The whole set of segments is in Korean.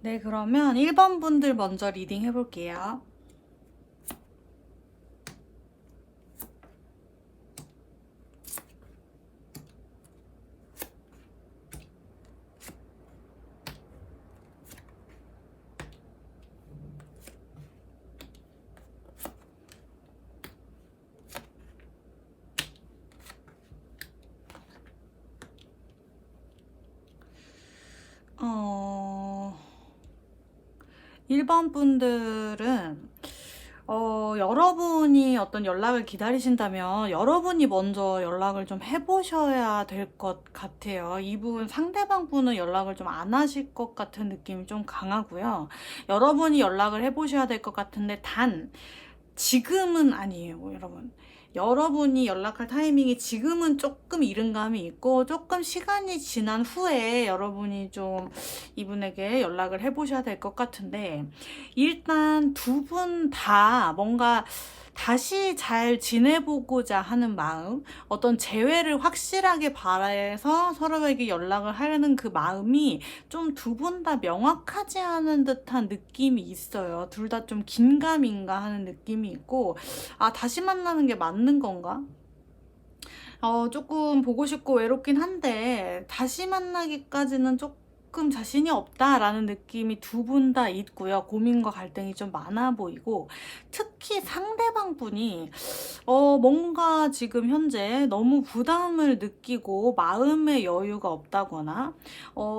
네, 그러면 1번 분들 먼저 리딩 해볼게요. 어, 1번 분들은 여러분이 어떤 연락을 기다리신다면 여러분이 먼저 연락을 좀 해보셔야 될 것 같아요. 이분 상대방 분은 연락을 좀 안 하실 것 같은 느낌이 좀 강하고요. 여러분이 연락을 해보셔야 될 것 같은데 단 지금은 아니에요, 여러분. 여러분이 연락할 타이밍이 지금은 조금 이른 감이 있고 조금 시간이 지난 후에 여러분이 좀 이분에게 연락을 해보셔야 될 것 같은데, 일단 두 분 다 뭔가 다시 잘 지내보고자 하는 마음, 어떤 재회를 확실하게 바라서 서로에게 연락을 하려는 그 마음이 좀 두 분 다 명확하지 않은 듯한 느낌이 있어요. 둘 다 좀 긴가민가 하는 느낌이 있고, 아, 다시 만나는 게 맞는 건가? 조금 보고 싶고 외롭긴 한데 다시 만나기까지는 조금 자신이 없다라는 느낌이 두 분 다 있고요. 고민과 갈등이 좀 많아 보이고, 특히 상대방 분이 뭔가 지금 현재 너무 부담을 느끼고 마음의 여유가 없다거나,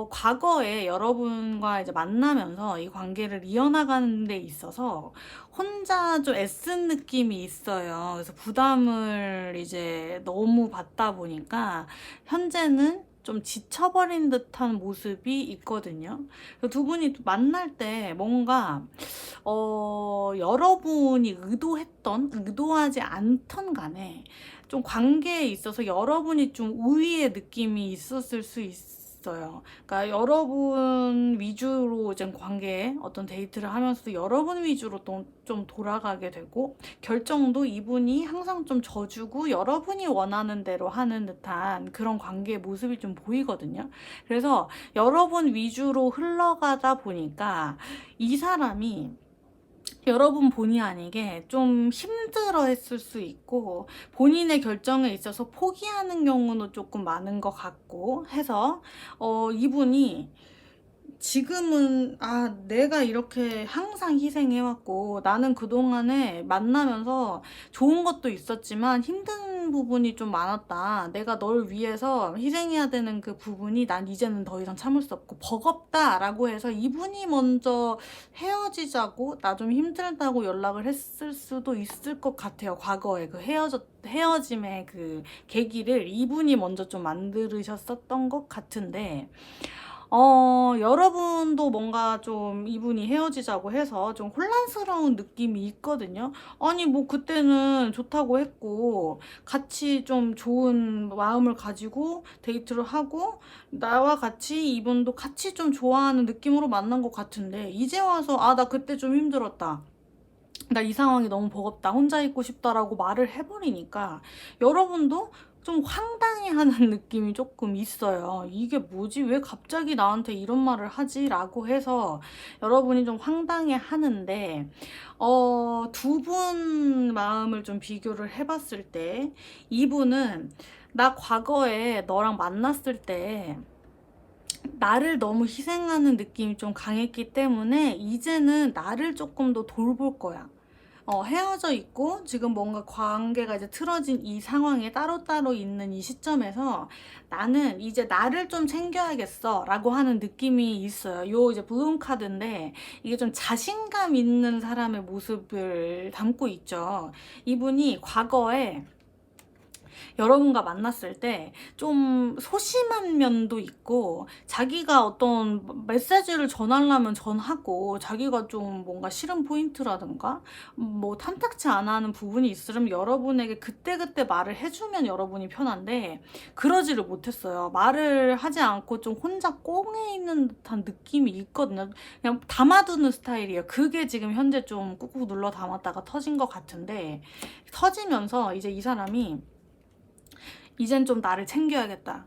과거에 여러분과 이제 만나면서 이 관계를 이어나가는 데 있어서 혼자 좀 애쓴 느낌이 있어요. 그래서 부담을 이제 너무 받다 보니까 현재는 좀 지쳐버린 듯한 모습이 있거든요. 두 분이 만날 때 뭔가 여러분이 의도하지 않던 간에 좀 관계에 있어서 여러분이 좀 우위의 느낌이 있었을 수 있어요. 그러니까 여러분 위주로 이제 관계에 어떤 데이트를 하면서도 여러분 위주로 좀 돌아가게 되고, 결정도 이분이 항상 좀 져주고 여러분이 원하는 대로 하는 듯한 그런 관계의 모습이 좀 보이거든요. 그래서 여러분 위주로 흘러가다 보니까 이 사람이 여러분 본의 아니게 좀 힘들어 했을 수 있고, 본인의 결정에 있어서 포기하는 경우도 조금 많은 것 같고 해서, 이분이 지금은, 아, 내가 이렇게 항상 희생해왔고, 나는 그동안에 만나면서 좋은 것도 있었지만 힘든 부분이 좀 많았다. 내가 널 위해서 희생해야 되는 그 부분이 난 이제는 더 이상 참을 수 없고 버겁다라고 해서 이분이 먼저 헤어지자고, 나 좀 힘들다고 연락을 했을 수도 있을 것 같아요. 과거에 그 헤어짐의 그 계기를 이분이 먼저 좀 만들으셨었던 것 같은데, 여러분도 뭔가 좀 이분이 헤어지자고 해서 좀 혼란스러운 느낌이 있거든요. 아니, 뭐, 그때는 좋다고 했고, 같이 좀 좋은 마음을 가지고 데이트를 하고, 나와 같이 이분도 같이 좀 좋아하는 느낌으로 만난 것 같은데, 이제 와서, 아, 나 그때 좀 힘들었다. 나 이 상황이 너무 버겁다. 혼자 있고 싶다라고 말을 해버리니까 여러분도 좀 황당해하는 느낌이 조금 있어요. 이게 뭐지? 왜 갑자기 나한테 이런 말을 하지? 라고 해서 여러분이 좀 황당해하는데, 두 분 마음을 좀 비교를 해봤을 때 이분은 나 과거에 너랑 만났을 때 나를 너무 희생하는 느낌이 좀 강했기 때문에 이제는 나를 조금 더 돌볼 거야. 헤어져 있고 지금 뭔가 관계가 이제 틀어진 이 상황에 따로따로 있는 이 시점에서 나는 이제 나를 좀 챙겨야겠어 라고 하는 느낌이 있어요. 요 이제 부음 카드인데 이게 좀 자신감 있는 사람의 모습을 담고 있죠. 이분이 과거에 여러분과 만났을 때 좀 소심한 면도 있고, 자기가 어떤 메시지를 전하려면 전하고, 자기가 좀 뭔가 싫은 포인트라든가 뭐 탐탁치 않아 하는 부분이 있으면 여러분에게 그때그때 말을 해주면 여러분이 편한데, 그러지를 못했어요. 말을 하지 않고 좀 혼자 꽁에 있는 듯한 느낌이 있거든요. 그냥 담아두는 스타일이에요. 그게 지금 현재 좀 꾹꾹 눌러 담았다가 터진 것 같은데, 터지면서 이제 이 사람이 이젠 좀 나를 챙겨야겠다.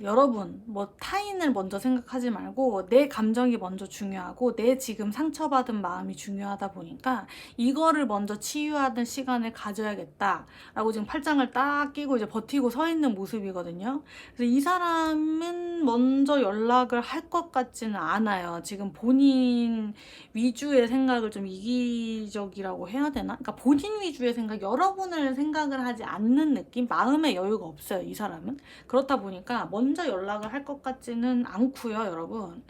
여러분, 뭐 타인을 먼저 생각하지 말고 내 감정이 먼저 중요하고 내 지금 상처받은 마음이 중요하다 보니까 이거를 먼저 치유하는 시간을 가져야겠다라고 지금 팔짱을 딱 끼고 이제 버티고 서 있는 모습이거든요. 그래서 이 사람은 먼저 연락을 할 것 같지는 않아요. 지금 본인 위주의 생각을 좀 이기적이라고 해야 되나? 그러니까 본인 위주의 생각, 여러분을 생각을 하지 않는 느낌? 마음의 여유가 없어요, 이 사람은. 그렇다 보니까 먼저 연락을 할 것 같지는 않고요, 여러분.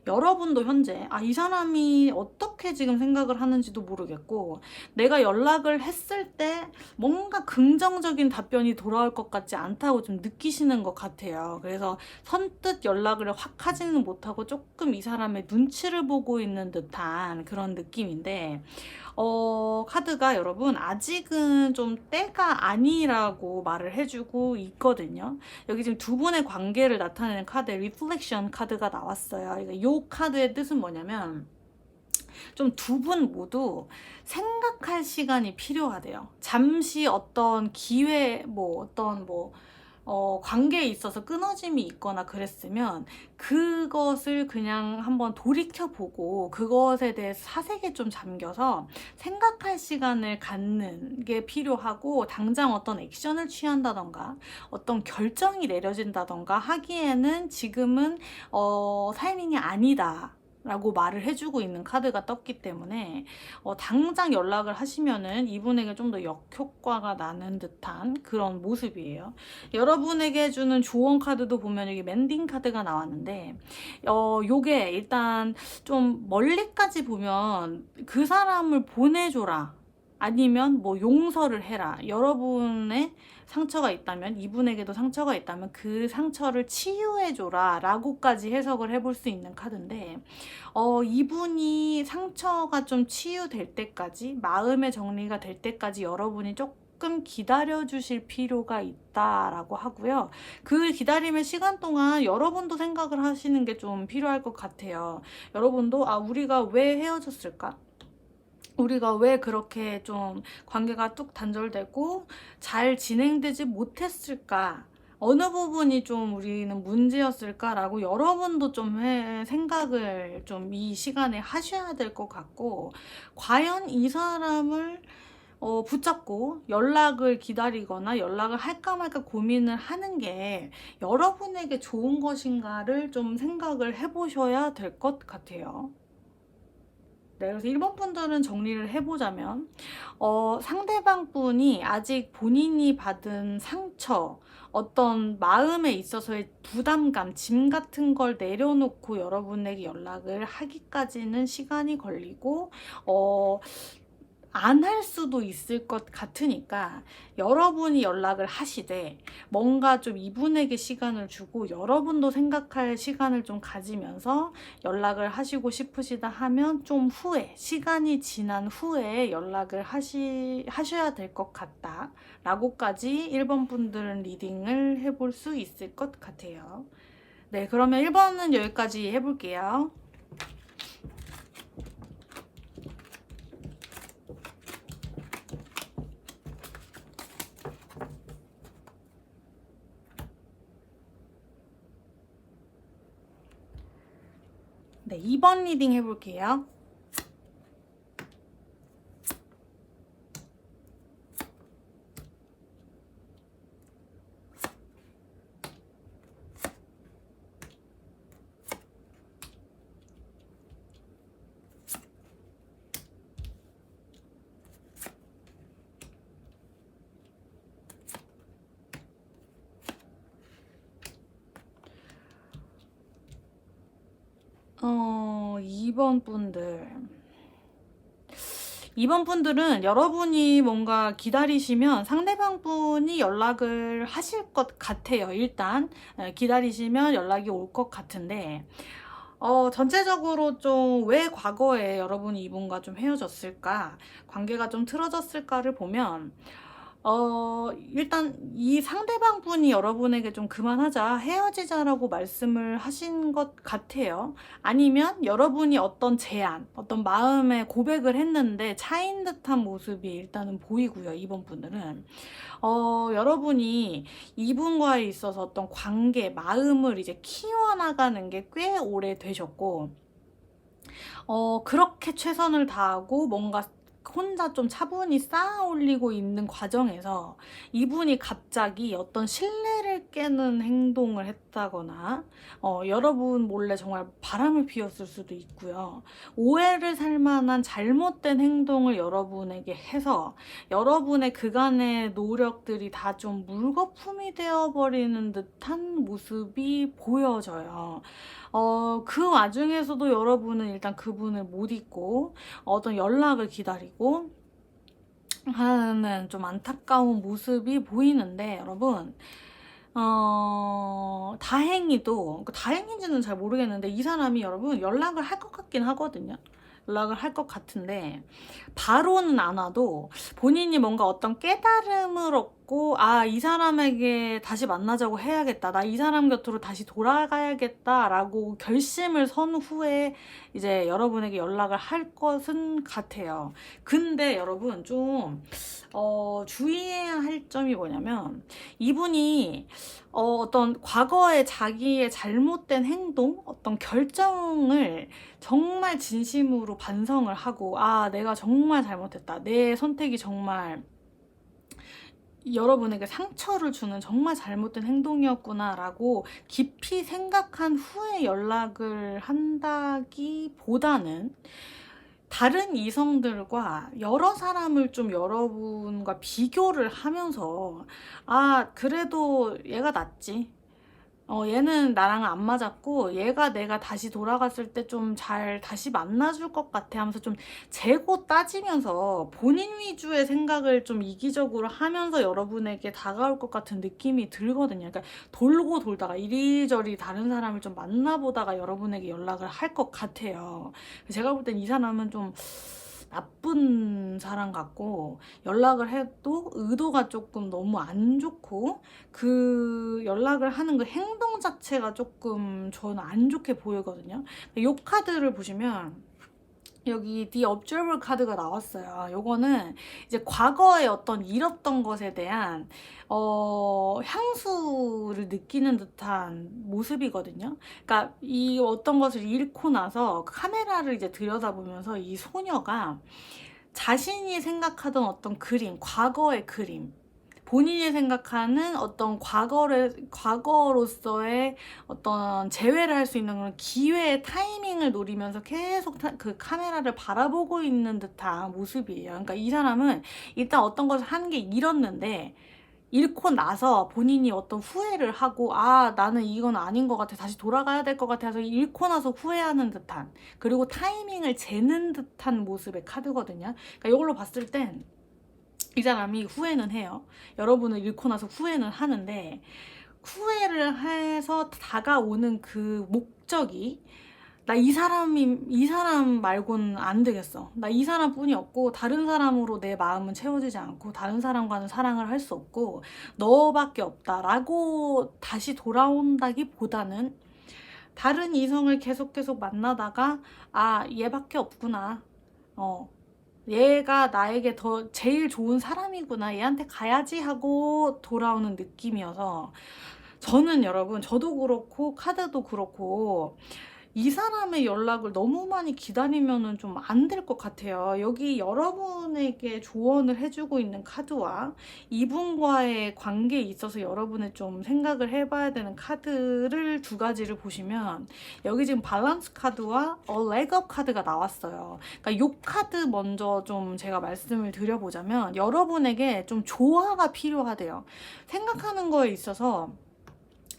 여러분도 현재 이 사람이 어떻게 지금 생각을 하는지도 모르겠고 내가 연락을 했을 때 뭔가 긍정적인 답변이 돌아올 것 같지 않다고 좀 느끼시는 것 같아요. 그래서 선뜻 연락을 확 하지는 못하고 조금 이 사람의 눈치를 보고 있는 듯한 그런 느낌인데 카드가 여러분 아직은 좀 때가 아니라고 말을 해주고 있거든요. 여기 지금 두 분의 관계를 나타내는 카드, 리플렉션 카드가 나왔어요. 그러니까 이 카드의 뜻은 뭐냐면 좀 두 분 모두 생각할 시간이 필요하대요. 잠시 어떤 기회, 관계에 있어서 끊어짐이 있거나 그랬으면 그것을 그냥 한번 돌이켜보고 그것에 대해 사색에 좀 잠겨서 생각할 시간을 갖는 게 필요하고 당장 어떤 액션을 취한다던가 어떤 결정이 내려진다던가 하기에는 지금은 타이밍이 아니다 라고 말을 해주고 있는 카드가 떴기 때문에 당장 연락을 하시면은 이분에게 좀 더 역효과가 나는 듯한 그런 모습이에요. 여러분에게 해주는 조언 카드도 보면 여기 멘딩 카드가 나왔는데 요게 일단 좀 멀리까지 보면 그 사람을 보내줘라 아니면 뭐 용서를 해라. 여러분의 상처가 있다면, 이분에게도 상처가 있다면 그 상처를 치유해줘라 라고까지 해석을 해볼 수 있는 카드인데 이분이 상처가 좀 치유될 때까지, 마음의 정리가 될 때까지 여러분이 조금 기다려 주실 필요가 있다라고 하고요. 그 기다림의 시간 동안 여러분도 생각을 하시는 게 좀 필요할 것 같아요. 여러분도 우리가 왜 헤어졌을까? 우리가 왜 그렇게 좀 관계가 뚝 단절되고 잘 진행되지 못했을까? 어느 부분이 좀 우리는 문제였을까라고 여러분도 좀 생각을 좀 이 시간에 하셔야 될 것 같고, 과연 이 사람을 붙잡고 연락을 기다리거나 연락을 할까 말까 고민을 하는 게 여러분에게 좋은 것인가를 좀 생각을 해보셔야 될 것 같아요. 네, 그래서 1번 분들은 정리를 해보자면 상대방 분이 아직 본인이 받은 상처, 어떤 마음에 있어서의 부담감, 짐 같은 걸 내려놓고 여러분에게 연락을 하기까지는 시간이 걸리고 안 할 수도 있을 것 같으니까 여러분이 연락을 하시되 뭔가 좀 이분에게 시간을 주고 여러분도 생각할 시간을 좀 가지면서 연락을 하시고 싶으시다 하면 좀 후에, 시간이 지난 후에 연락을 하셔야 될 것 같다 라고까지 1번 분들은 리딩을 해볼 수 있을 것 같아요. 네, 그러면 1번은 여기까지 해볼게요. 네, 2번 리딩 해볼게요. 어, 2번 분들. 2번 분들은 여러분이 뭔가 기다리시면 상대방 분이 연락을 하실 것 같아요. 일단 기다리시면 연락이 올 것 같은데 전체적으로 좀 왜 과거에 여러분이 이분과 좀 헤어졌을까, 관계가 좀 틀어졌을까를 보면 일단 이 상대방 분이 여러분에게 좀 그만하자, 헤어지자라고 말씀을 하신 것 같아요. 아니면 여러분이 어떤 제안, 어떤 마음의 고백을 했는데 차인 듯한 모습이 일단은 보이고요. 이번 분들은. 여러분이 이분과에 있어서 어떤 관계, 마음을 이제 키워나가는 게 꽤 오래 되셨고, 그렇게 최선을 다하고 뭔가 혼자 좀 차분히 쌓아 올리고 있는 과정에서 이분이 갑자기 어떤 신뢰를 깨는 행동을 했다거나, 여러분 몰래 정말 바람을 피웠을 수도 있고요. 오해를 살 만한 잘못된 행동을 여러분에게 해서 여러분의 그간의 노력들이 다 좀 물거품이 되어버리는 듯한 모습이 보여져요. 그 와중에서도 여러분은 일단 그분을 못 잊고 어떤 연락을 기다리고 하는 좀 안타까운 모습이 보이는데, 여러분, 다행히도, 다행인지는 잘 모르겠는데, 이 사람이 여러분 연락을 할 것 같긴 하거든요. 연락을 할 것 같은데, 바로는 안 와도 본인이 뭔가 어떤 깨달음을 얻고, 아, 이 사람에게 다시 만나자고 해야겠다, 나 이 사람 곁으로 다시 돌아가야겠다 라고 결심을 선 후에 이제 여러분에게 연락을 할 것은 같아요. 근데 여러분 좀 주의해야 할 점이 뭐냐면, 이분이 어떤 과거의 자기의 잘못된 행동, 어떤 결정을 정말 진심으로 반성을 하고, 아, 내가 정말 잘못했다, 내 선택이 정말 여러분에게 상처를 주는 정말 잘못된 행동이었구나 라고 깊이 생각한 후에 연락을 한다기보다는, 다른 이성들과 여러 사람을 좀 여러분과 비교를 하면서, 아, 그래도 얘가 낫지, 얘는 나랑 안 맞았고 얘가 내가 다시 돌아갔을 때 좀 잘 다시 만나줄 것 같아 하면서 좀 재고 따지면서 본인 위주의 생각을 좀 이기적으로 하면서 여러분에게 다가올 것 같은 느낌이 들거든요. 그러니까 돌고 돌다가 이리저리 다른 사람을 좀 만나보다가 여러분에게 연락을 할 것 같아요. 제가 볼 땐 이 사람은 좀 나쁜 사람 같고, 연락을 해도 의도가 조금 너무 안 좋고, 그 연락을 하는 그 행동 자체가 조금 저는 안 좋게 보이거든요. 이 카드를 보시면 여기 The Observer 카드가 나왔어요. 요거는 이제 과거에 어떤 잃었던 것에 대한 향수를 느끼는 듯한 모습이거든요. 그러니까 이 어떤 것을 잃고 나서 카메라를 이제 들여다보면서 이 소녀가 자신이 생각하던 어떤 그림, 과거의 그림, 본인이 생각하는 어떤 과거로서의 어떤 재회를 할 수 있는 그런 기회의 타이밍을 노리면서 계속 그 카메라를 바라보고 있는 듯한 모습이에요. 그러니까 이 사람은 일단 어떤 것을 한 게 잃었는데, 잃고 나서 본인이 어떤 후회를 하고, 아, 나는 이건 아닌 것 같아, 다시 돌아가야 될 것 같아 해서 잃고 나서 후회하는 듯한, 그리고 타이밍을 재는 듯한 모습의 카드거든요. 그러니까 이걸로 봤을 땐 이 사람이 후회는 해요. 여러분을 잃고 나서 후회는 하는데, 후회를 해서 다가오는 그 목적이, 나 이 사람 말고는 안 되겠어, 나 이 사람뿐이 없고 다른 사람으로 내 마음은 채워지지 않고 다른 사람과는 사랑을 할 수 없고 너밖에 없다 라고 다시 돌아온다기보다는, 다른 이성을 계속 만나다가, 아, 얘밖에 없구나, 얘가 나에게 더 제일 좋은 사람이구나, 얘한테 가야지 하고 돌아오는 느낌이어서, 저는 여러분, 저도 그렇고 카드도 그렇고 이 사람의 연락을 너무 많이 기다리면은 좀 안 될 것 같아요. 여기 여러분에게 조언을 해주고 있는 카드와 이분과의 관계에 있어서 여러분의 좀 생각을 해봐야 되는 카드를 두 가지를 보시면, 여기 지금 밸런스 카드와 leg up 카드가 나왔어요. 그러니까 요 카드 먼저 좀 제가 말씀을 드려보자면, 여러분에게 좀 조화가 필요하대요. 생각하는 거에 있어서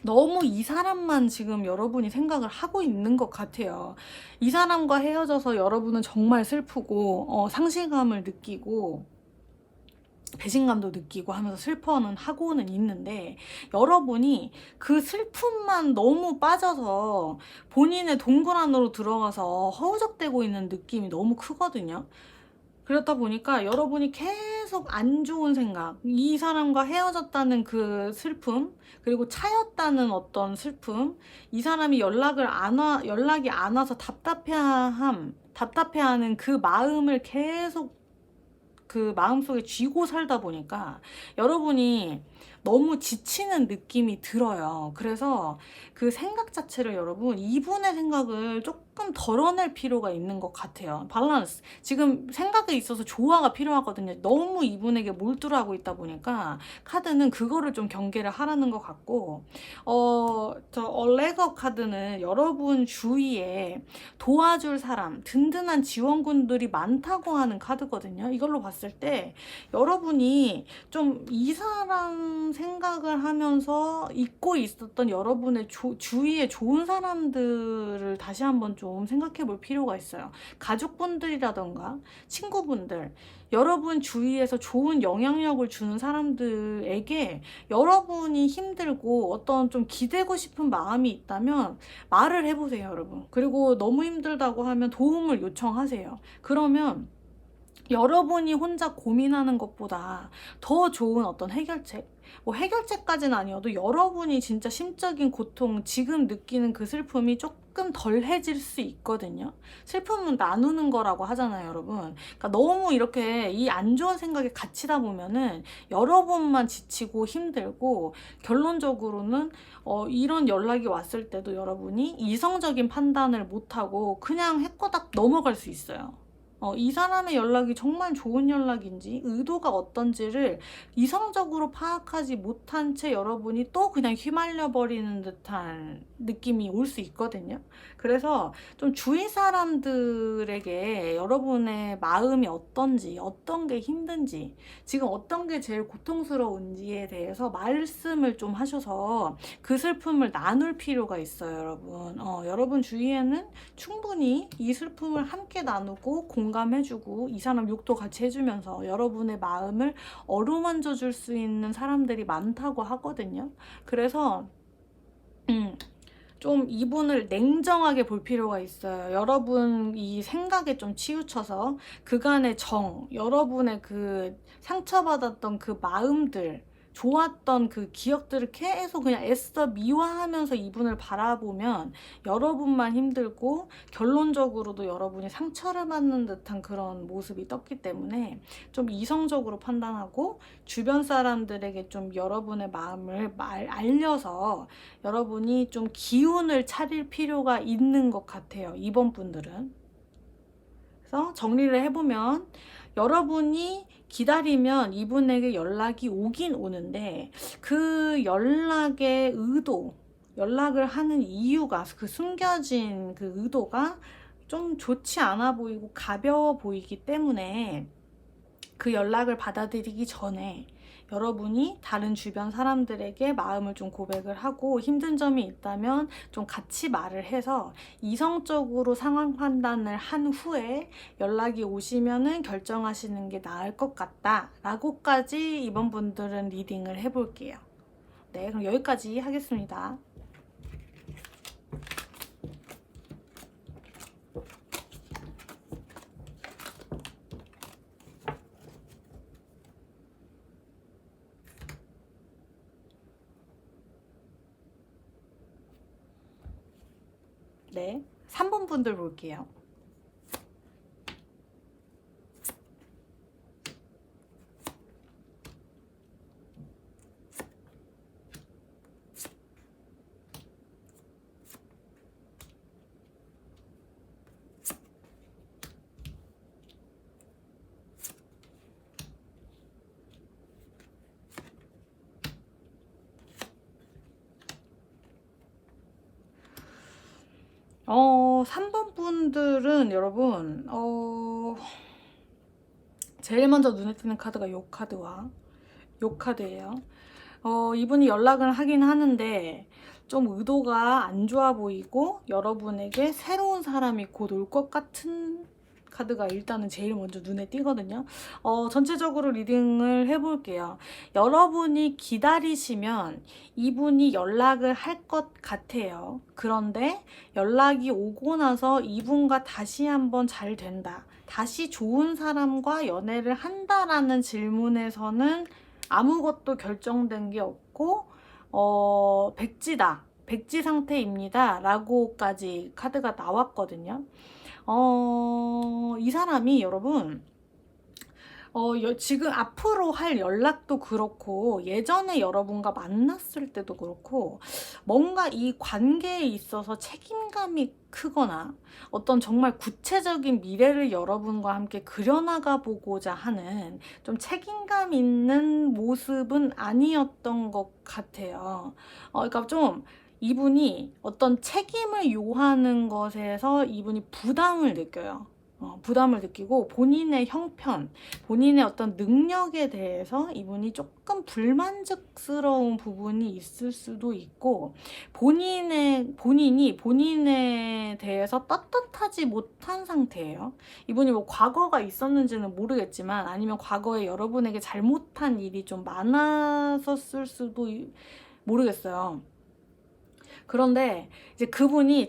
너무 이 사람만 지금 여러분이 생각을 하고 있는 것 같아요. 이 사람과 헤어져서 여러분은 정말 슬프고 상실감을 느끼고 배신감도 느끼고 하면서 슬퍼는 하고는 있는데, 여러분이 그 슬픔만 너무 빠져서 본인의 동굴 안으로 들어가서 허우적대고 있는 느낌이 너무 크거든요. 그렇다 보니까 여러분이 계속 계속 안 좋은 생각, 이 사람과 헤어졌다는 그 슬픔, 그리고 차였다는 어떤 슬픔, 이 사람이 연락이 안 와서 답답해하는 그 마음을 계속 그 마음속에 쥐고 살다 보니까 여러분이 너무 지치는 느낌이 들어요. 그래서 그 생각 자체를 여러분, 이분의 생각을 조금 덜어낼 필요가 있는 것 같아요. 밸런스. 지금 생각에 있어서 조화가 필요하거든요. 너무 이분에게 몰두하고 있다 보니까 카드는 그거를 좀 경계를 하라는 것 같고, 레거 카드는 여러분 주위에 도와줄 사람, 든든한 지원군들이 많다고 하는 카드거든요. 이걸로 봤을 때 여러분이 좀 이 사람 생각을 하면서 잊고 있었던 여러분의 주위에 좋은 사람들을 다시 한번 좀 생각해 볼 필요가 있어요. 가족분들이라던가 친구분들, 여러분 주위에서 좋은 영향력을 주는 사람들에게 여러분이 힘들고 어떤 좀 기대고 싶은 마음이 있다면 말을 해보세요, 여러분. 그리고 너무 힘들다고 하면 도움을 요청하세요. 그러면 여러분이 혼자 고민하는 것보다 더 좋은 어떤 해결책, 뭐 해결책까지는 아니어도 여러분이 진짜 심적인 고통, 지금 느끼는 그 슬픔이 조금 덜해질 수 있거든요. 슬픔은 나누는 거라고 하잖아요, 여러분. 그러니까 너무 이렇게 이 안 좋은 생각에 갇히다 보면은 여러분만 지치고 힘들고, 결론적으로는 이런 연락이 왔을 때도 여러분이 이성적인 판단을 못하고 그냥 해코닥 넘어갈 수 있어요. 이 사람의 연락이 정말 좋은 연락인지, 의도가 어떤지를 이성적으로 파악하지 못한 채 여러분이 또 그냥 휘말려 버리는 듯한 느낌이 올 수 있거든요. 그래서 좀 주위 사람들에게 여러분의 마음이 어떤지, 어떤 게 힘든지, 지금 어떤 게 제일 고통스러운지에 대해서 말씀을 좀 하셔서 그 슬픔을 나눌 필요가 있어요, 여러분. 여러분 주위에는 충분히 이 슬픔을 함께 나누고 공감해주고 이 사람 욕도 같이 해주면서 여러분의 마음을 어루만져 줄 수 있는 사람들이 많다고 하거든요. 그래서 좀 이분을 냉정하게 볼 필요가 있어요. 여러분 이 생각에 좀 치우쳐서 그간의 여러분의 그 상처받았던 그 마음들, 좋았던 그 기억들을 계속 그냥 애써 미화하면서 이분을 바라보면 여러분만 힘들고 결론적으로도 여러분이 상처를 받는 듯한 그런 모습이 떴기 때문에 좀 이성적으로 판단하고 주변 사람들에게 좀 여러분의 마음을 알려서 여러분이 좀 기운을 차릴 필요가 있는 것 같아요, 이번 분들은. 그래서 정리를 해보면 여러분이 기다리면 이분에게 연락이 오긴 오는데 그 연락의 의도, 연락을 하는 이유가, 그 숨겨진 그 의도가 좀 좋지 않아 보이고 가벼워 보이기 때문에 그 연락을 받아들이기 전에 여러분이 다른 주변 사람들에게 마음을 좀 고백을 하고 힘든 점이 있다면 좀 같이 말을 해서 이성적으로 상황 판단을 한 후에 연락이 오시면은 결정하시는 게 나을 것 같다 라고까지 이번 분들은 리딩을 해볼게요. 네, 그럼 여기까지 하겠습니다. 네, 3번 분들 볼게요. 어, 3번 분들은 여러분, 제일 먼저 눈에 띄는 카드가 요 카드와 요 카드예요. 이분이 연락을 하긴 하는데 좀 의도가 안 좋아 보이고 여러분에게 새로운 사람이 곧 올 것 같은 카드가 일단은 제일 먼저 눈에 띄거든요. 전체적으로 리딩을 해볼게요. 여러분이 기다리시면 이분이 연락을 할 것 같아요. 그런데 연락이 오고 나서 이분과 다시 한번 잘 된다, 다시 좋은 사람과 연애를 한다라는 질문에서는 아무것도 결정된 게 없고 백지다, 백지 상태입니다 라고까지 카드가 나왔거든요. 이 사람이 여러분 지금 앞으로 할 연락도 그렇고 예전에 여러분과 만났을 때도 그렇고 뭔가 이 관계에 있어서 책임감이 크거나 어떤 정말 구체적인 미래를 여러분과 함께 그려나가 보고자 하는 좀 책임감 있는 모습은 아니었던 것 같아요. 그러니까 좀 이분이 어떤 책임을 요하는 것에서 이분이 부담을 느껴요. 부담을 느끼고 본인의 형편, 본인의 어떤 능력에 대해서 이분이 조금 불만족스러운 부분이 있을 수도 있고 본인이 본인에 대해서 떳떳하지 못한 상태예요. 이분이 뭐 과거가 있었는지는 모르겠지만 아니면 과거에 여러분에게 잘못한 일이 좀 많았었을 수도 모르겠어요. 그런데 이제 그분이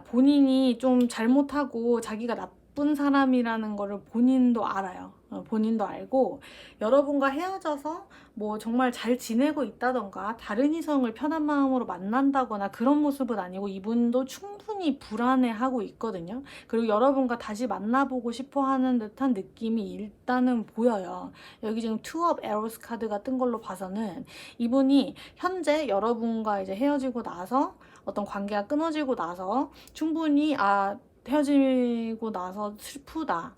본인이 좀 잘못하고 자기가 나쁜 사람이라는 거를 본인도 알아요. 본인도 알고 여러분과 헤어져서 뭐 정말 잘 지내고 있다던가 다른 이성을 편한 마음으로 만난다거나 그런 모습은 아니고 이분도 충분히 불안해하고 있거든요. 그리고 여러분과 다시 만나보고 싶어 하는 듯한 느낌이 일단은 보여요. 여기 지금 Two of Arrows 카드가 뜬 걸로 봐서는 이분이 현재 여러분과 이제 헤어지고 나서 어떤 관계가 끊어지고 나서 충분히 헤어지고 나서 슬프다,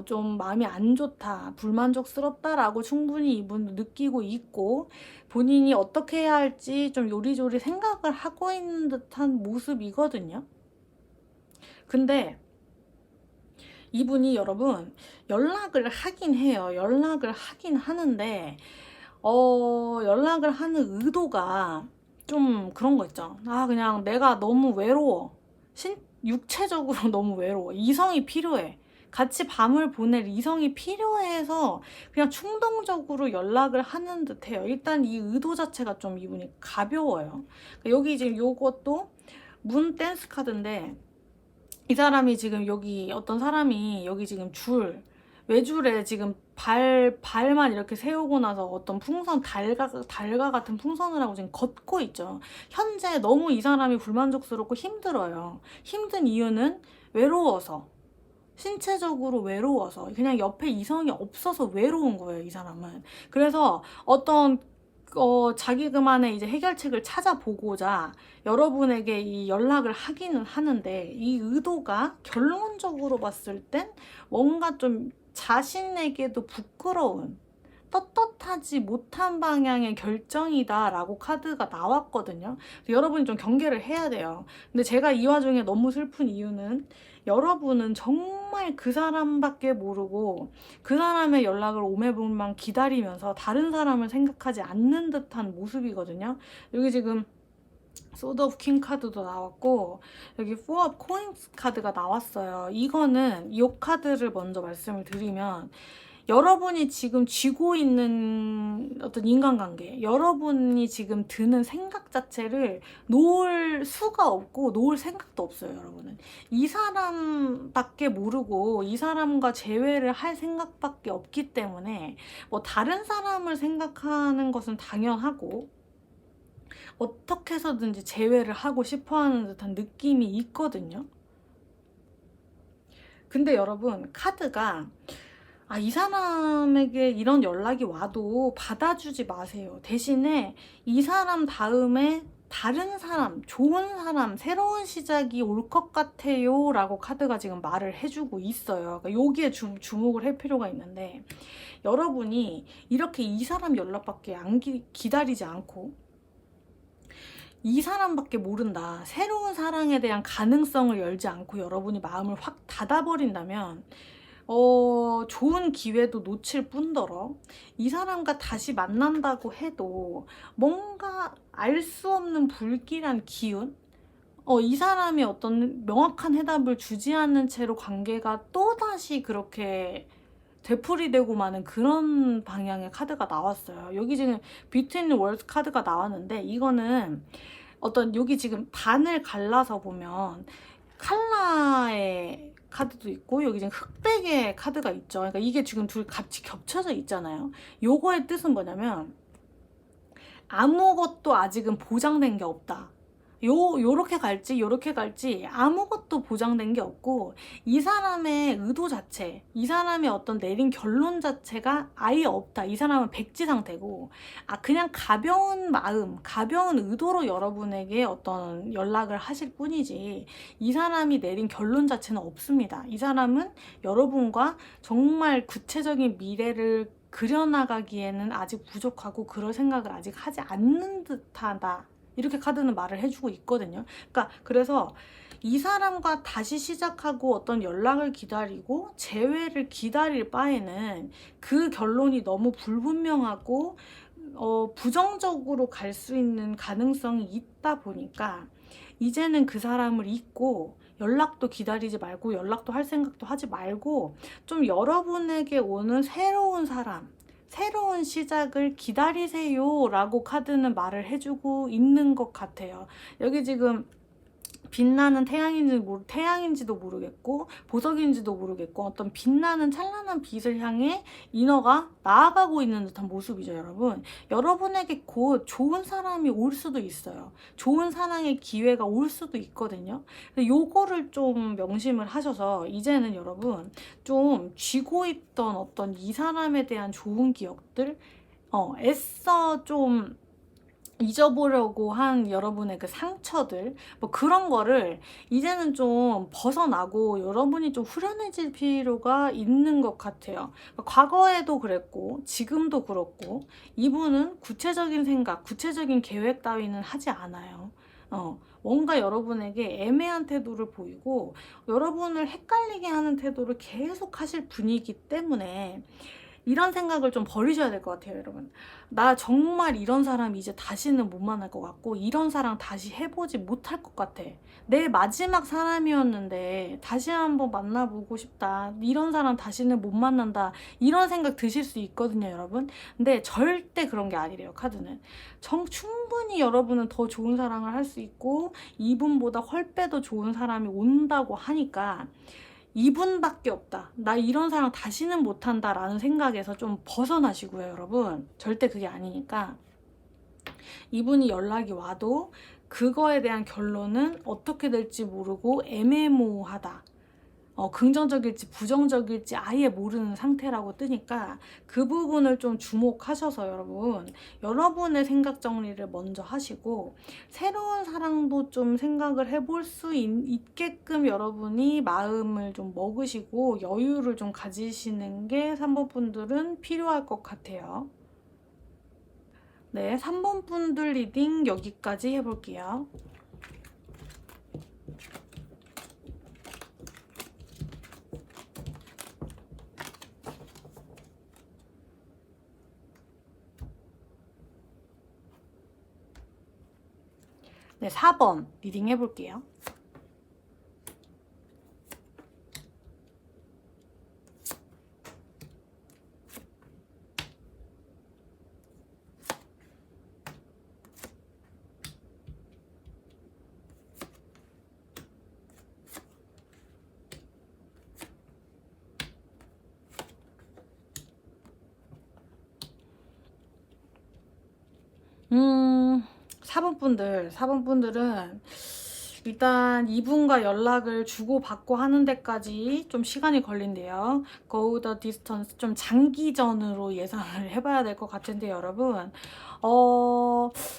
좀 마음이 안 좋다, 불만족스럽다라고 충분히 이분도 느끼고 있고 본인이 어떻게 해야 할지 좀 요리조리 생각을 하고 있는 듯한 모습이거든요. 근데 이분이 여러분 연락을 하긴 해요. 연락을 하긴 하는데 연락을 하는 의도가 좀 그런 거 있죠. 그냥 내가 너무 외로워. 육체적으로 너무 외로워. 이성이 필요해. 같이 밤을 보낼 이성이 필요해서 그냥 충동적으로 연락을 하는 듯해요. 일단 이 의도 자체가 좀 이분이 가벼워요. 여기 지금 요것도 문 댄스 카드인데 이 사람이 지금 어떤 사람이 여기 지금 외줄에 지금 발만 이렇게 세우고 나서 어떤 달가 같은 풍선을 하고 지금 걷고 있죠. 현재 너무 이 사람이 불만족스럽고 힘들어요. 힘든 이유는 외로워서. 신체적으로 외로워서. 그냥 옆에 이성이 없어서 외로운 거예요, 이 사람은. 그래서 어떤 자기 그만의 이제 해결책을 찾아보고자 여러분에게 이 연락을 하기는 하는데 이 의도가 결론적으로 봤을 땐 뭔가 좀 자신에게도 부끄러운, 떳떳하지 못한 방향의 결정이다 라고 카드가 나왔거든요. 여러분이 좀 경계를 해야 돼요. 근데 제가 이 와중에 너무 슬픈 이유는 여러분은 정말 그 사람밖에 모르고 그 사람의 연락을 오매불망 기다리면서 다른 사람을 생각하지 않는 듯한 모습이거든요. 여기 지금 소드 오브 킹 카드도 나왔고 여기 포 오브 코인스 카드가 나왔어요. 이거는 이 카드를 먼저 말씀을 드리면 여러분이 지금 쥐고 있는 어떤 인간관계, 여러분이 지금 드는 생각 자체를 놓을 수가 없고 놓을 생각도 없어요. 여러분은 이 사람밖에 모르고 이 사람과 재회를 할 생각밖에 없기 때문에 뭐 다른 사람을 생각하는 것은 당연하고 어떻게 해서든지 재회를 하고 싶어하는 듯한 느낌이 있거든요. 근데 여러분 카드가 이 사람에게 이런 연락이 와도 받아주지 마세요. 대신에 이 사람 다음에 다른 사람, 좋은 사람, 새로운 시작이 올 것 같아요 라고 카드가 지금 말을 해주고 있어요. 그러니까 여기에 주목을 할 필요가 있는데 여러분이 이렇게 이 사람 연락밖에 기다리지 않고 이 사람밖에 모른다, 새로운 사랑에 대한 가능성을 열지 않고 여러분이 마음을 확 닫아버린다면 좋은 기회도 놓칠 뿐더러 이 사람과 다시 만난다고 해도 뭔가 알 수 없는 불길한 기운, 이 사람이 어떤 명확한 해답을 주지 않는 채로 관계가 또다시 그렇게 되풀이되고 마는 그런 방향의 카드가 나왔어요. 여기 지금 Between Worlds 카드가 나왔는데, 이거는 어떤, 여기 지금 반을 갈라서 보면 칼라의 카드도 있고 여기 지금 흑백의 카드가 있죠. 그러니까 이게 지금 둘 같이 겹쳐져 있잖아요. 요거의 뜻은 뭐냐면 아무것도 아직은 보장된 게 없다. 요렇게 갈지 요렇게 갈지 아무것도 보장된 게 없고, 이 사람의 의도 자체, 이 사람의 어떤 내린 결론 자체가 아예 없다. 이 사람은 백지 상태고, 그냥 가벼운 마음, 가벼운 의도로 여러분에게 어떤 연락을 하실 뿐이지, 이 사람이 내린 결론 자체는 없습니다. 이 사람은 여러분과 정말 구체적인 미래를 그려나가기에는 아직 부족하고 그럴 생각을 아직 하지 않는 듯하다. 이렇게 카드는 말을 해주고 있거든요. 그러니까 그래서 이 사람과 다시 시작하고 어떤 연락을 기다리고 재회를 기다릴 바에는 그 결론이 너무 불분명하고 부정적으로 갈 수 있는 가능성이 있다 보니까 이제는 그 사람을 잊고 연락도 기다리지 말고 연락도 할 생각도 하지 말고 좀 여러분에게 오는 새로운 사람, 새로운 시작을 기다리세요 라고 카드는 말을 해주고 있는 것 같아요. 여기 지금 빛나는 태양인지도 모르겠고 보석인지도 모르겠고 어떤 빛나는 찬란한 빛을 향해 인어가 나아가고 있는 듯한 모습이죠. 여러분에게 곧 좋은 사람이 올 수도 있어요. 좋은 사랑의 기회가 올 수도 있거든요. 요거를 좀 명심을 하셔서 이제는 여러분 좀 쥐고 있던 어떤 이 사람에 대한 좋은 기억들, 애써 좀 잊어보려고 한 여러분의 그 상처들, 뭐 그런 거를 이제는 좀 벗어나고 여러분이 좀 후련해질 필요가 있는 것 같아요. 과거에도 그랬고 지금도 그렇고 이분은 구체적인 생각, 구체적인 계획 따위는 하지 않아요. 뭔가 여러분에게 애매한 태도를 보이고 여러분을 헷갈리게 하는 태도를 계속 하실 분이기 때문에 이런 생각을 좀 버리셔야 될 것 같아요. 여러분, 나 정말 이런 사람 이제 다시는 못 만날 것 같고 이런 사람 다시 해보지 못할 것 같아. 내 마지막 사람이었는데 다시 한번 만나보고 싶다. 이런 사람 다시는 못 만난다. 이런 생각 드실 수 있거든요, 여러분. 근데 절대 그런 게 아니래요, 카드는. 충분히 여러분은 더 좋은 사랑을 할 수 있고 이분보다 훨빼 더 좋은 사람이 온다고 하니까 이분밖에 없다. 나 이런 사람 다시는 못한다 라는 생각에서 좀 벗어나시고요, 여러분. 절대 그게 아니니까. 이분이 연락이 와도 그거에 대한 결론은 어떻게 될지 모르고 애매모호하다. 긍정적일지 부정적일지 아예 모르는 상태라고 뜨니까 그 부분을 좀 주목하셔서 여러분의 생각 정리를 먼저 하시고 새로운 사랑도 좀 생각을 해볼 수 있게끔 여러분이 마음을 좀 먹으시고 여유를 좀 가지시는 게 3번 분들은 필요할 것 같아요. 네, 3번 분들 리딩 여기까지 해볼게요. 네, 4번 리딩 해볼게요. 음, 4번 분들은 일단 이분과 연락을 주고받고 하는 데까지 좀 시간이 걸린대요. Go the distance, 좀 장기전으로 예상을 해봐야 될 것 같은데 여러분,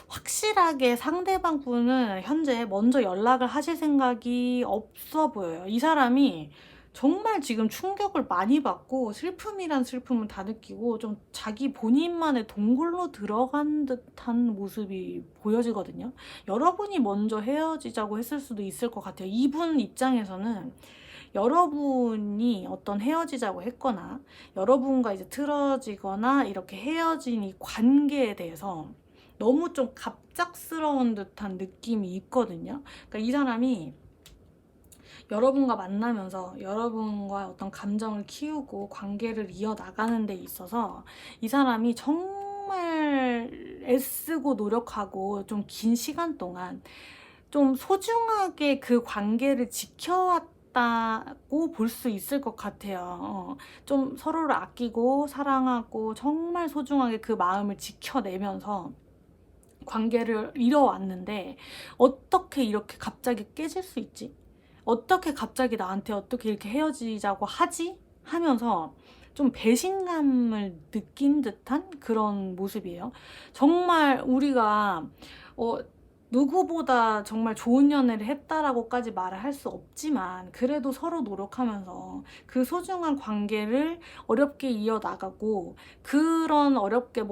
확실하게 상대방 분은 현재 먼저 연락을 하실 생각이 없어 보여요. 이 사람이 정말 지금 충격을 많이 받고 슬픔이란 슬픔을 다 느끼고 좀 자기 본인만의 동굴로 들어간 듯한 모습이 보여지거든요. 여러분이 먼저 헤어지자고 했을 수도 있을 것 같아요. 이분 입장에서는 여러분이 어떤 헤어지자고 했거나 여러분과 이제 틀어지거나 이렇게 헤어진 이 관계에 대해서 너무 좀 갑작스러운 듯한 느낌이 있거든요. 그러니까 이 사람이 여러분과 만나면서 여러분과 어떤 감정을 키우고 관계를 이어나가는 데 있어서 이 사람이 정말 애쓰고 노력하고 좀 긴 시간 동안 좀 소중하게 그 관계를 지켜왔다고 볼 수 있을 것 같아요. 좀 서로를 아끼고 사랑하고 정말 소중하게 그 마음을 지켜내면서 관계를 이뤄왔는데 어떻게 이렇게 갑자기 깨질 수 있지? 어떻게 갑자기 나한테 어떻게 이렇게 헤어지자고 하지? 하면서 좀 배신감을 느낀 듯한 그런 모습이에요. 정말 우리가 누구보다 정말 좋은 연애를 했다라고까지 말을 할 수 없지만 그래도 서로 노력하면서 그 소중한 관계를 어렵게 이어나가고 그런 어렵게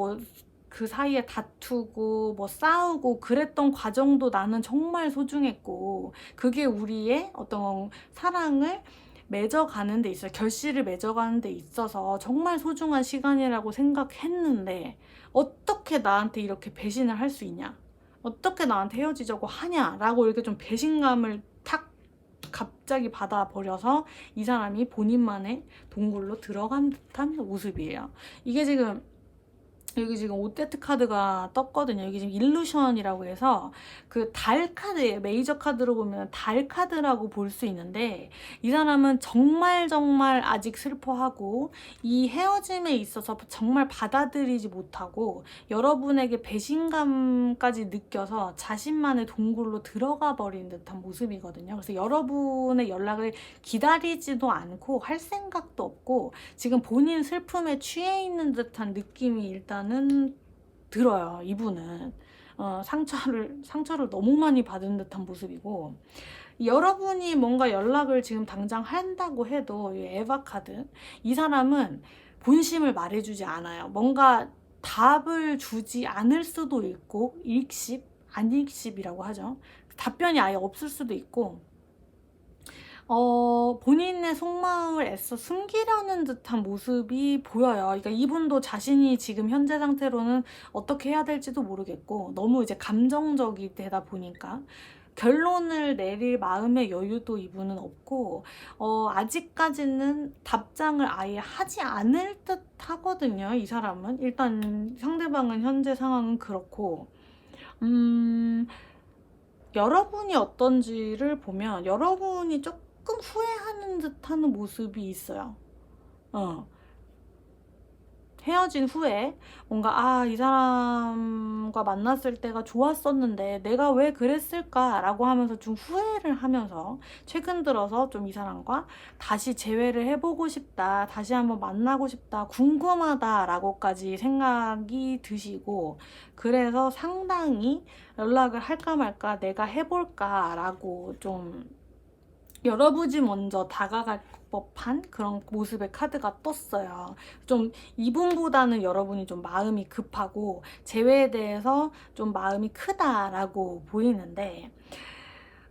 그 사이에 다투고 싸우고 그랬던 과정도 나는 정말 소중했고 그게 우리의 어떤 사랑을 맺어가는 데 있어서 결실을 맺어가는 데 있어서 정말 소중한 시간이라고 생각했는데 어떻게 나한테 이렇게 배신을 할 수 있냐, 어떻게 나한테 헤어지자고 하냐라고 이렇게 좀 배신감을 탁 갑자기 받아버려서 이 사람이 본인만의 동굴로 들어간 듯한 모습이에요. 이게 지금 여기 지금 오데트 카드가 떴거든요. 여기 지금 일루션이라고 해서 그 달 카드예요. 메이저 카드로 보면 달 카드라고 볼 수 있는데 이 사람은 정말 아직 슬퍼하고 이 헤어짐에 있어서 정말 받아들이지 못하고 여러분에게 배신감까지 느껴서 자신만의 동굴로 들어가 버린 듯한 모습이거든요. 그래서 여러분의 연락을 기다리지도 않고 할 생각도 없고 지금 본인 슬픔에 취해 있는 듯한 느낌이 일단은 들어요. 이분은 상처를 너무 많이 받은 듯한 모습이고 여러분이 뭔가 연락을 지금 당장 한다고 해도 이 에바 카드 이 사람은 본심을 말해주지 않아요. 뭔가 답을 주지 않을 수도 있고 일십, 안일십이라고 하죠. 답변이 아예 없을 수도 있고 본인의 속마음을 애써 숨기려는 듯한 모습이 보여요. 그러니까 이분도 자신이 지금 현재 상태로는 어떻게 해야 될지도 모르겠고 너무 이제 감정적이 되다 보니까 결론을 내릴 마음의 여유도 이분은 없고 아직까지는 답장을 아예 하지 않을 듯 하거든요. 이 사람은 일단 상대방은 현재 상황은 그렇고 여러분이 어떤지를 보면 여러분이 조금 후회하는 듯하는 모습이 있어요. 헤어진 후에 뭔가 이 사람과 만났을 때가 좋았었는데 내가 왜 그랬을까 라고 하면서 좀 후회를 하면서 최근 들어서 좀 이 사람과 다시 재회를 해보고 싶다, 다시 한번 만나고 싶다, 궁금하다 라고까지 생각이 드시고 그래서 상당히 연락을 할까 말까 내가 해볼까 라고 좀 여러분이 먼저 다가갈 법한 그런 모습의 카드가 떴어요. 좀 이분보다는 여러분이 좀 마음이 급하고 재회에 대해서 좀 마음이 크다라고 보이는데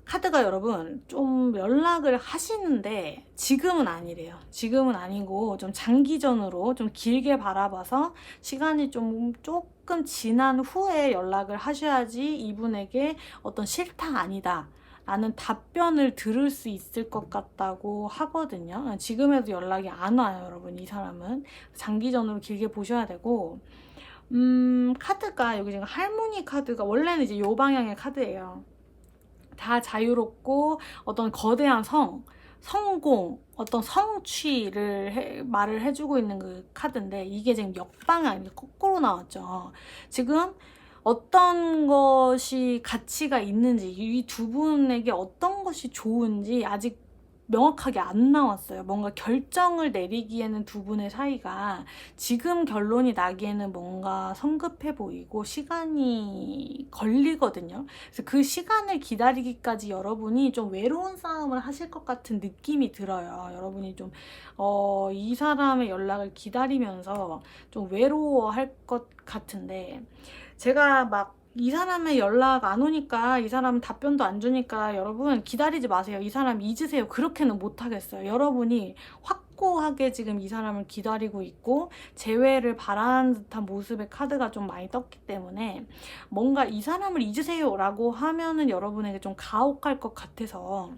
카드가 여러분 좀 연락을 하시는데 지금은 아니래요. 지금은 아니고 좀 장기전으로 좀 길게 바라봐서 시간이 조금 지난 후에 연락을 하셔야지 이분에게 어떤 싫다 아니다 라는 답변을 들을 수 있을 것 같다고 하거든요. 지금에도 연락이 안 와요, 여러분. 이 사람은 장기전으로 길게 보셔야 되고 카드가 여기 지금 할머니 카드가 원래는 이제 요 방향의 카드예요. 다 자유롭고 어떤 거대한 성공, 어떤 성취를 말을 해주고 있는 그 카드인데 이게 지금 역방향, 거꾸로 나왔죠. 지금 어떤 것이 가치가 있는지 이 두 분에게 어떤 것이 좋은지 아직 명확하게 안 나왔어요. 뭔가 결정을 내리기에는 두 분의 사이가 지금 결론이 나기에는 뭔가 성급해 보이고 시간이 걸리거든요. 그래서 그 시간을 기다리기까지 여러분이 좀 외로운 싸움을 하실 것 같은 느낌이 들어요. 여러분이 좀 이 사람의 연락을 기다리면서 좀 외로워할 것 같은데 제가 막 이 사람의 연락 안 오니까 이 사람 답변도 안 주니까 여러분 기다리지 마세요. 이 사람 잊으세요. 그렇게는 못 하겠어요. 여러분이 확 확고하게 지금 이 사람을 기다리고 있고 재회를 바라는 듯한 모습의 카드가 좀 많이 떴기 때문에 뭔가 이 사람을 잊으세요 라고 하면은 여러분에게 좀 가혹할 것 같아서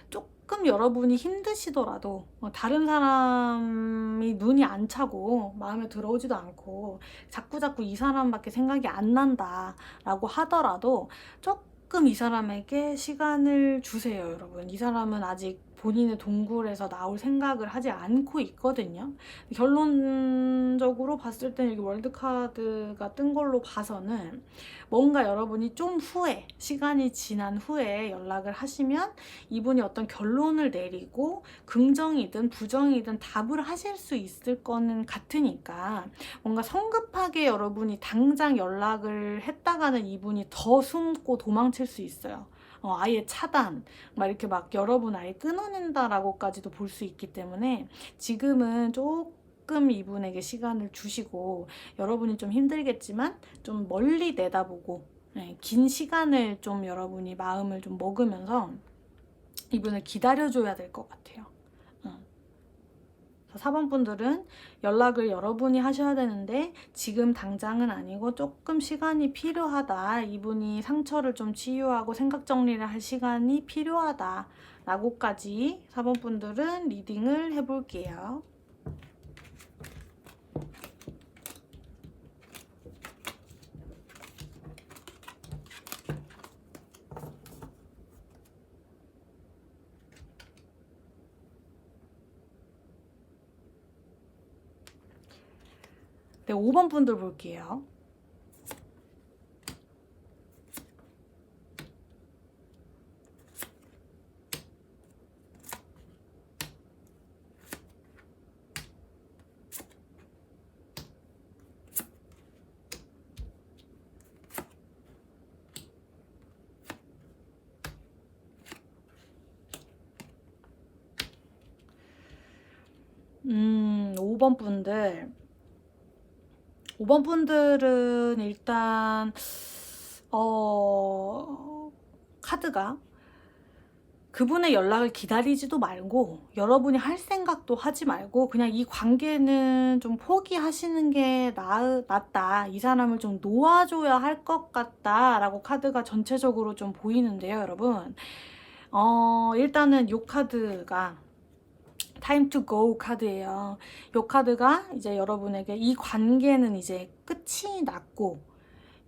조금 여러분이 힘드시더라도 다른 사람이 눈이 안 차고 마음에 들어오지도 않고 자꾸자꾸 이 사람밖에 생각이 안 난다 라고 하더라도 조금 이 사람에게 시간을 주세요, 여러분. 이 사람은 아직 본인의 동굴에서 나올 생각을 하지 않고 있거든요. 결론적으로 봤을 때 여기 월드카드가 뜬 걸로 봐서는 뭔가 여러분이 좀 후에, 시간이 지난 후에 연락을 하시면 이분이 어떤 결론을 내리고 긍정이든 부정이든 답을 하실 수 있을 거는 같으니까 뭔가 성급하게 여러분이 당장 연락을 했다가는 이분이 더 숨고 도망칠 수 있어요. 아예 차단, 막 이렇게 막 여러분 아예 끊어낸다라고까지도 볼 수 있기 때문에 지금은 조금 이분에게 시간을 주시고 여러분이 좀 힘들겠지만 좀 멀리 내다보고 긴 시간을 좀 여러분이 마음을 좀 먹으면서 이분을 기다려줘야 될 것 같아요. 4번 분들은 연락을 여러분이 하셔야 되는데 지금 당장은 아니고 조금 시간이 필요하다. 이분이 상처를 좀 치유하고 생각 정리를 할 시간이 필요하다. 라고까지 4번 분들은 리딩을 해볼게요. 네, 5번 분들 볼게요. 음, 5번 분들. 5번 분들은 일단 카드가 그분의 연락을 기다리지도 말고 여러분이 할 생각도 하지 말고 그냥 이 관계는 좀 포기하시는 게 낫다. 이 사람을 좀 놓아줘야 할 것 같다 라고 카드가 전체적으로 좀 보이는데요, 여러분. 일단은 이 카드가 Time to go 카드예요. 이 카드가 이제 여러분에게 이 관계는 이제 끝이 났고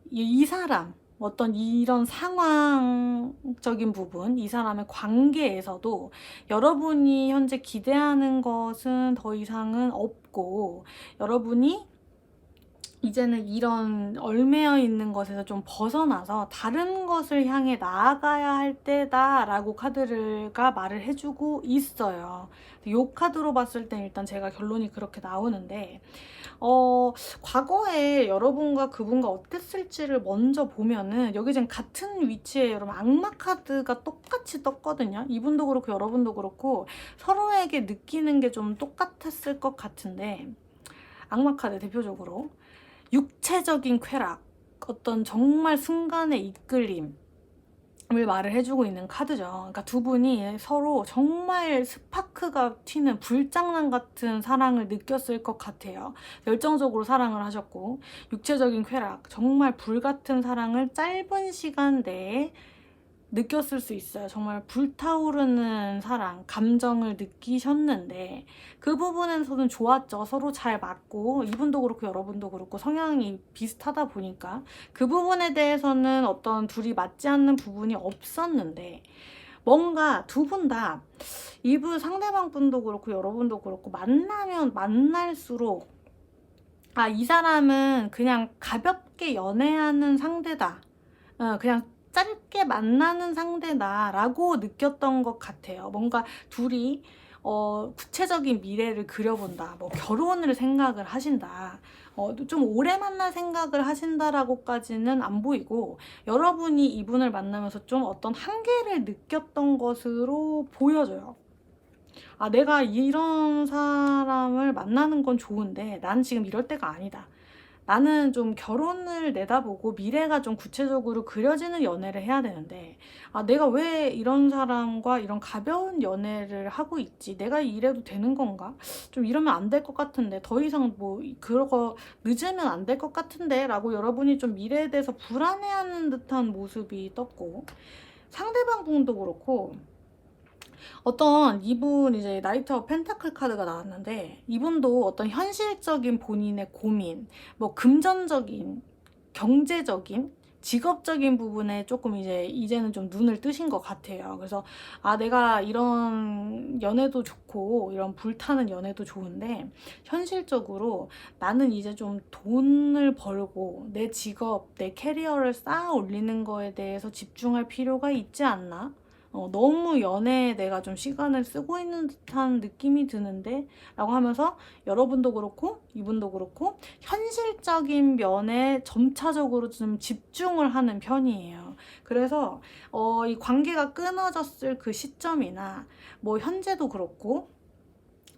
이 사람 어떤 이런 상황적인 부분, 이 사람의 관계에서도 여러분이 현재 기대하는 것은 더 이상은 없고 여러분이 이제는 이런 얼매여 있는 것에서 좀 벗어나서 다른 것을 향해 나아가야 할 때다라고 카드가 말을 해주고 있어요. 이 카드로 봤을 때 일단 제가 결론이 그렇게 나오는데 과거에 여러분과 그분과 어땠을지를 먼저 보면은 여기 지금 같은 위치에 여러분 악마 카드가 똑같이 떴거든요. 이분도 그렇고 여러분도 그렇고 서로에게 느끼는 게 좀 똑같았을 것 같은데 악마 카드 대표적으로 육체적인 쾌락, 어떤 정말 순간의 이끌림을 말을 해주고 있는 카드죠. 그러니까 두 분이 서로 정말 스파크가 튀는 불장난 같은 사랑을 느꼈을 것 같아요. 열정적으로 사랑을 하셨고 육체적인 쾌락, 정말 불같은 사랑을 짧은 시간 내에 느꼈을 수 있어요. 정말 불타오르는 사랑, 감정을 느끼셨는데 그 부분에서는 좋았죠. 서로 잘 맞고 이분도 그렇고 여러분도 그렇고 성향이 비슷하다 보니까 그 부분에 대해서는 어떤 둘이 맞지 않는 부분이 없었는데 뭔가 두 분 다 이분 상대방 분도 그렇고 여러분도 그렇고 만나면 만날수록 이 사람은 그냥 가볍게 연애하는 상대다. 그냥 짧게 만나는 상대다 라고 느꼈던 것 같아요. 뭔가 둘이 구체적인 미래를 그려본다. 뭐 결혼을 생각을 하신다. 좀 오래 만날 생각을 하신다라고까지는 안 보이고 여러분이 이분을 만나면서 좀 어떤 한계를 느꼈던 것으로 보여져요. 내가 이런 사람을 만나는 건 좋은데 난 지금 이럴 때가 아니다. 나는 좀 결혼을 내다보고 미래가 좀 구체적으로 그려지는 연애를 해야 되는데, 아, 내가 왜 이런 사람과 이런 가벼운 연애를 하고 있지? 내가 이래도 되는 건가? 좀 이러면 안 될 것 같은데, 더 이상 뭐, 그러고 늦으면 안 될 것 같은데? 라고 여러분이 좀 미래에 대해서 불안해하는 듯한 모습이 떴고, 상대방 분도 그렇고, 어떤 이분 이제 나이트 오브 펜타클 카드가 나왔는데 이분도 어떤 현실적인 본인의 고민, 뭐 금전적인, 경제적인, 직업적인 부분에 조금 이제는 좀 눈을 뜨신 것 같아요. 그래서 아, 내가 이런 연애도 좋고 이런 불타는 연애도 좋은데 현실적으로 나는 이제 좀 돈을 벌고 내 직업, 내 캐리어를 쌓아 올리는 거에 대해서 집중할 필요가 있지 않나? 너무 연애에 내가 좀 시간을 쓰고 있는 듯한 느낌이 드는데 라고 하면서 여러분도 그렇고 이분도 그렇고 현실적인 면에 점차적으로 좀 집중을 하는 편이에요. 그래서 이 관계가 끊어졌을 그 시점이나 뭐 현재도 그렇고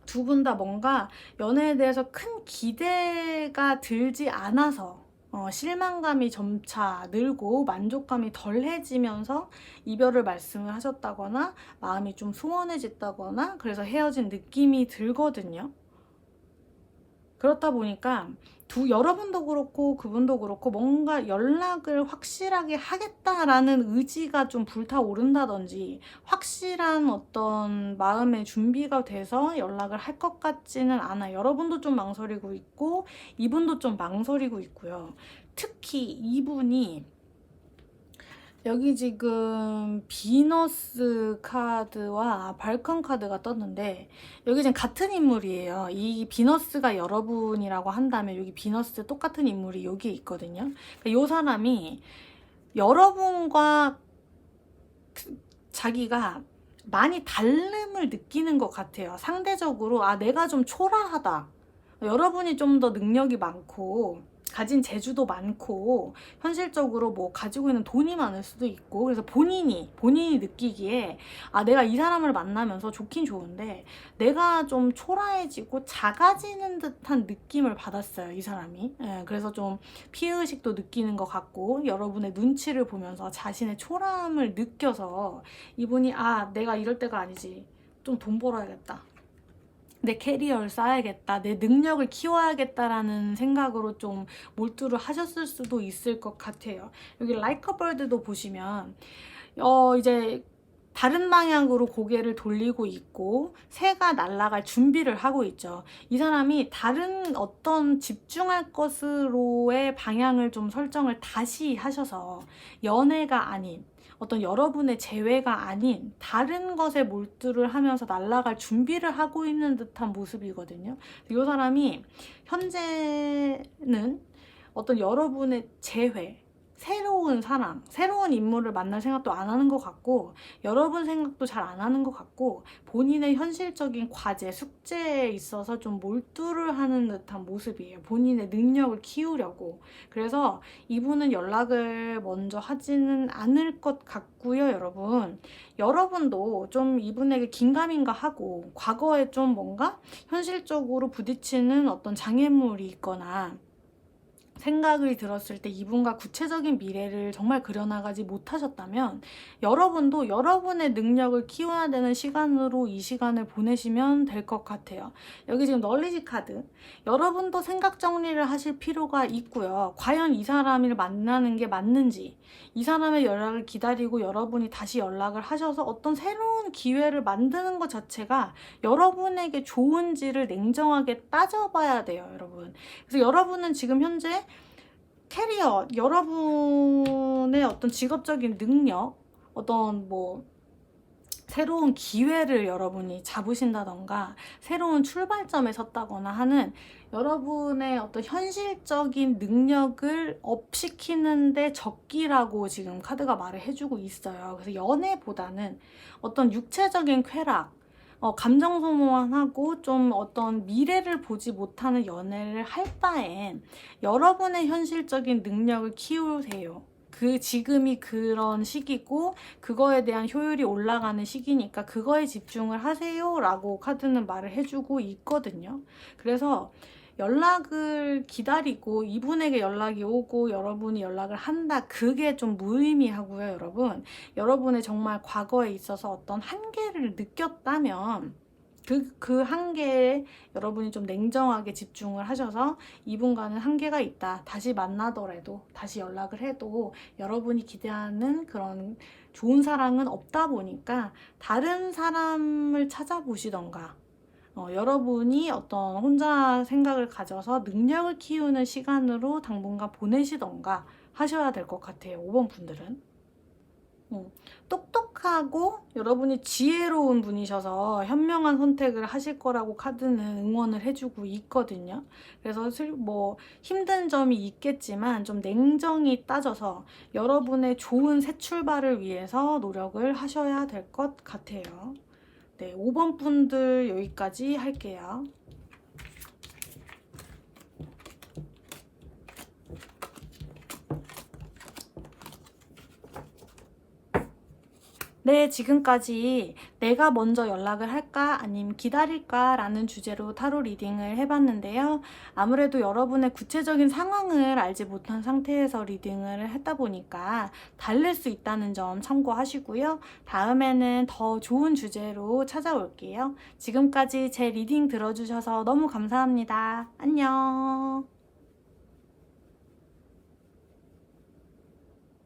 두 분 다 뭔가 연애에 대해서 큰 기대가 들지 않아서 실망감이 점차 늘고 만족감이 덜해지면서 이별을 말씀을 하셨다거나 마음이 좀 소원해졌다거나 그래서 헤어진 느낌이 들거든요. 그렇다 보니까 여러분도 그렇고 그분도 그렇고 뭔가 연락을 확실하게 하겠다라는 의지가 좀 불타오른다든지 확실한 어떤 마음의 준비가 돼서 연락을 할 것 같지는 않아요. 여러분도 좀 망설이고 있고 이분도 좀 망설이고 있고요. 특히 이분이 여기 지금 비너스 카드와 발칸 카드가 떴는데 여기 지금 같은 인물이에요. 이 비너스가 여러분이라고 한다면 여기 비너스 똑같은 인물이 여기 있거든요. 이 사람이 여러분과 자기가 많이 다름을 느끼는 것 같아요. 상대적으로 아, 내가 좀 초라하다. 여러분이 좀 더 능력이 많고 가진 재주도 많고 현실적으로 뭐 가지고 있는 돈이 많을 수도 있고 그래서 본인이 느끼기에 아, 내가 이 사람을 만나면서 좋긴 좋은데 내가 좀 초라해지고 작아지는 듯한 느낌을 받았어요, 이 사람이. 예, 그래서 좀 피해의식도 느끼는 것 같고 여러분의 눈치를 보면서 자신의 초라함을 느껴서 이분이 아, 내가 이럴 때가 아니지, 좀 돈 벌어야겠다, 내 캐리어를 쌓아야겠다, 내 능력을 키워야겠다라는 생각으로 좀 몰두를 하셨을 수도 있을 것 같아요. 여기 라이크 어 버드도 보시면 이제 다른 방향으로 고개를 돌리고 있고 새가 날아갈 준비를 하고 있죠. 이 사람이 다른 어떤 집중할 것으로의 방향을 좀 설정을 다시 하셔서 연애가 아닌 어떤 여러분의 재회가 아닌 다른 것에 몰두를 하면서 날아갈 준비를 하고 있는 듯한 모습이거든요. 이 사람이 현재는 어떤 여러분의 재회, 새로운 사람, 새로운 인물을 만날 생각도 안 하는 것 같고 여러분 생각도 잘 안 하는 것 같고 본인의 현실적인 과제, 숙제에 있어서 좀 몰두를 하는 듯한 모습이에요. 본인의 능력을 키우려고. 그래서 이분은 연락을 먼저 하지는 않을 것 같고요, 여러분. 여러분도 좀 이분에게 긴가민가 하고 과거에 좀 뭔가 현실적으로 부딪히는 어떤 장애물이 있거나 생각을 들었을 때 이분과 구체적인 미래를 정말 그려나가지 못하셨다면 여러분도 여러분의 능력을 키워야 되는 시간으로 이 시간을 보내시면 될 것 같아요. 여기 지금 널리지 카드, 여러분도 생각 정리를 하실 필요가 있고요. 과연 이 사람을 만나는 게 맞는지, 이 사람의 연락을 기다리고 여러분이 다시 연락을 하셔서 어떤 새로운 기회를 만드는 것 자체가 여러분에게 좋은지를 냉정하게 따져봐야 돼요, 여러분. 그래서 여러분은 지금 현재 캐리어, 여러분의 어떤 직업적인 능력, 어떤 뭐 새로운 기회를 여러분이 잡으신다던가 새로운 출발점에 섰다거나 하는 여러분의 어떤 현실적인 능력을 업시키는데 적기라고 지금 카드가 말을 해주고 있어요. 그래서 연애보다는 어떤 육체적인 쾌락, 감정 소모만 하고 좀 어떤 미래를 보지 못하는 연애를 할 바엔 여러분의 현실적인 능력을 키우세요. 지금이 그런 시기고 그거에 대한 효율이 올라가는 시기니까 그거에 집중을 하세요 라고 카드는 말을 해주고 있거든요. 그래서 연락을 기다리고 이분에게 연락이 오고 여러분이 연락을 한다. 그게 좀 무의미하고요, 여러분. 여러분의 정말 과거에 있어서 어떤 한계를 느꼈다면 그 한계에 여러분이 좀 냉정하게 집중을 하셔서 이분과는 한계가 있다. 다시 만나더라도, 다시 연락을 해도 여러분이 기대하는 그런 좋은 사랑은 없다 보니까 다른 사람을 찾아보시던가, 여러분이 어떤 혼자 생각을 가져서 능력을 키우는 시간으로 당분간 보내시던가 하셔야 될 것 같아요. 5번 분들은. 똑똑하고 여러분이 지혜로운 분이셔서 현명한 선택을 하실 거라고 카드는 응원을 해주고 있거든요. 그래서 뭐 힘든 점이 있겠지만 좀 냉정히 따져서 여러분의 좋은 새 출발을 위해서 노력을 하셔야 될 것 같아요. 네, 5번 분들 여기까지 할게요. 네, 지금까지 내가 먼저 연락을 할까 아니면 기다릴까 라는 주제로 타로 리딩을 해봤는데요. 아무래도 여러분의 구체적인 상황을 알지 못한 상태에서 리딩을 했다 보니까 다를 수 있다는 점 참고하시고요. 다음에는 더 좋은 주제로 찾아올게요. 지금까지 제 리딩 들어주셔서 너무 감사합니다. 안녕.